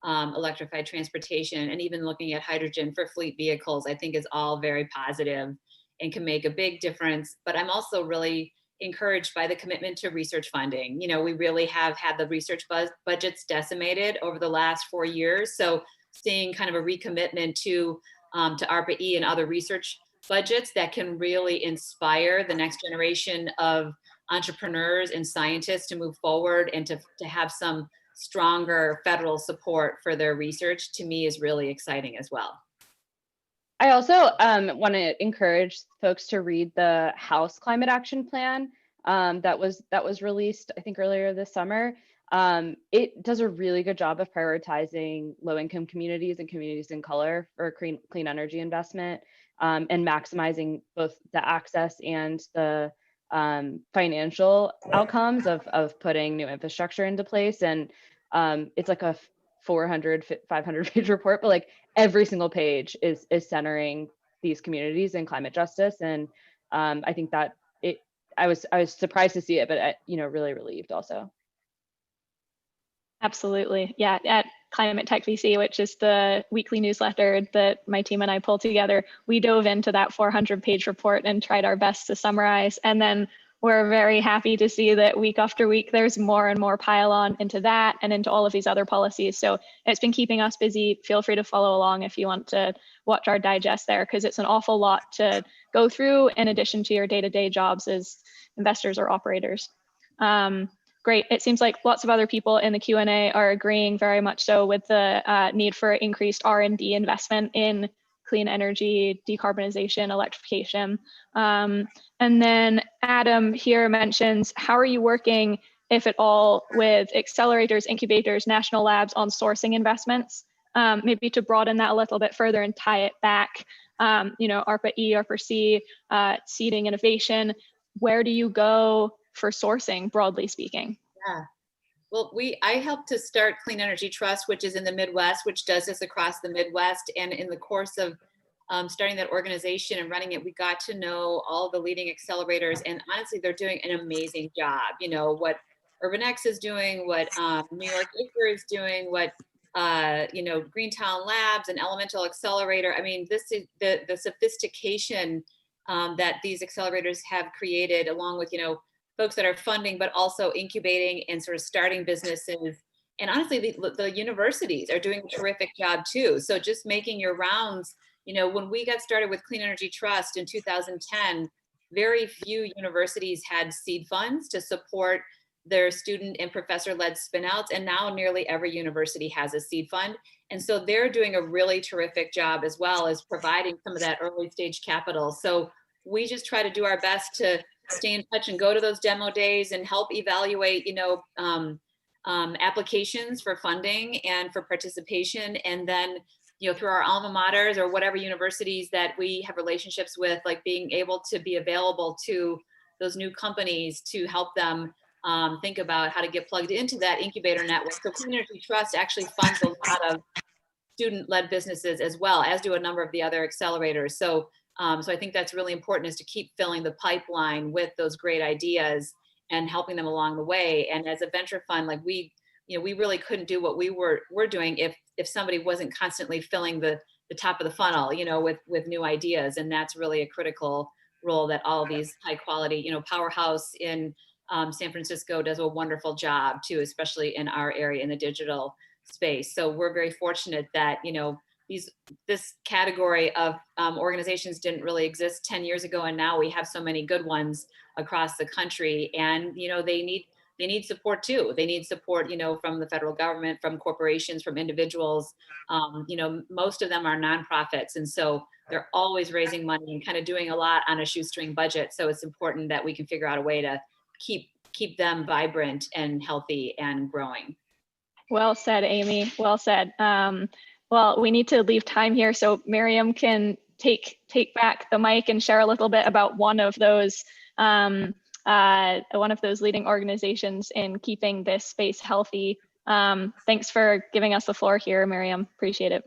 electrified transportation, and even looking at hydrogen for fleet vehicles, I think is all very positive and can make a big difference. But I'm also really encouraged by the commitment to research funding. You know, we really have had the research budgets decimated over the last 4 years. So seeing kind of a recommitment to ARPA-E and other research budgets that can really inspire the next generation of entrepreneurs and scientists to move forward and to have some stronger federal support for their research, to me is really exciting as well. I also want to encourage folks to read the House Climate Action Plan that was released, I think, earlier this summer. It does a really good job of prioritizing low-income communities and communities in color for clean energy investment, and maximizing both the access and the financial outcomes of putting new infrastructure into place. And it's like a 400, 500 page report, but like every single page is centering these communities and climate justice. And I think that I was surprised to see it, but you know, really relieved also. Absolutely. Yeah. At Climate Tech VC, which is the weekly newsletter that my team and I pull together, we dove into that 400-page report and tried our best to summarize. And then we're very happy to see that week after week, there's more and more pile on into that and into all of these other policies. So it's been keeping us busy. Feel free to follow along if you want to watch our digest there, because it's an awful lot to go through in addition to your day-to-day jobs as investors or operators. Great. It seems like lots of other people in the Q&A are agreeing very much so with the need for increased R&D investment in clean energy, decarbonization, electrification. And then Adam here mentions, how are you working, if at all, with accelerators, incubators, national labs on sourcing investments? Maybe to broaden that a little bit further and tie it back, ARPA-E, ARPA-C, seeding innovation, where do you go for sourcing, broadly speaking? Yeah. Well, I helped to start Clean Energy Trust, which is in the Midwest, which does this across the Midwest. And in the course of starting that organization and running it, we got to know all the leading accelerators. And honestly, they're doing an amazing job. What UrbanX is doing, what New York Acre is doing, what Greentown Labs and Elemental Accelerator. I mean, this is the sophistication that these accelerators have created, along with folks that are funding, but also incubating and sort of starting businesses. And honestly, the universities are doing a terrific job too. So just making your rounds, when we got started with Clean Energy Trust in 2010, very few universities had seed funds to support their student and professor-led spinouts. And now nearly every university has a seed fund. And so they're doing a really terrific job, as well as providing some of that early stage capital. So we just try to do our best to stay in touch and go to those demo days and help evaluate, applications for funding and for participation. And then, through our alma maters or whatever universities that we have relationships with, like being able to be available to those new companies to help them think about how to get plugged into that incubator network. So Clean Energy Trust actually funds a lot of student-led businesses, as well as do a number of the other accelerators. So I think that's really important, is to keep filling the pipeline with those great ideas and helping them along the way. And as a venture fund, like we really couldn't do what we're doing if somebody wasn't constantly filling the top of the funnel, with new ideas. And that's really a critical role that all these high quality, Powerhouse in San Francisco does a wonderful job too, especially in our area in the digital space. So we're very fortunate that, this category of organizations didn't really exist 10 years ago. And now we have so many good ones across the country, and, they need support too. They need support, from the federal government, from corporations, from individuals. Most of them are nonprofits. And so they're always raising money and kind of doing a lot on a shoestring budget. So it's important that we can figure out a way to keep them vibrant and healthy and growing. Well said, Amy. Well said. Well, we need to leave time here, so Miriam can take back the mic and share a little bit about one of those leading organizations in keeping this space healthy. Thanks for giving us the floor here, Miriam. Appreciate it.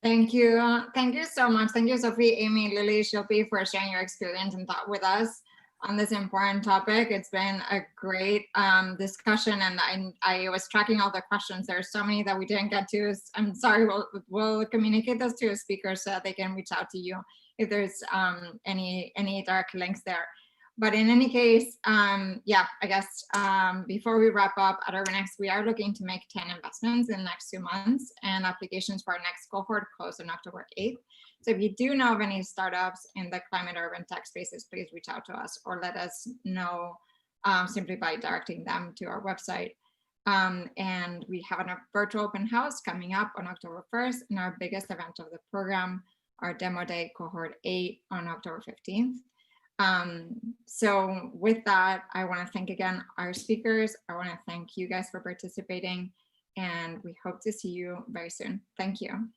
Thank you. Thank you so much. Thank you, Sophie, Amy, Lily, Shilpi, for sharing your experience and thought with us on this important topic. It's been a great discussion, and I was tracking all the questions. There are so many that we didn't get to. I'm sorry, we'll communicate those to speakers so that they can reach out to you if there's any direct links there. But in any case, yeah, I guess before we wrap up at UrbanX, we are looking to make 10 investments in the next 2 months, and applications for our next cohort close on October 8th. So if you do know of any startups in the climate urban tech spaces, please reach out to us or let us know simply by directing them to our website. And we have a virtual open house coming up on October 1st, and our biggest event of the program, our demo day cohort 8 on October 15th. So with that, I want to thank again our speakers. I want to thank you guys for participating, and we hope to see you very soon. Thank you.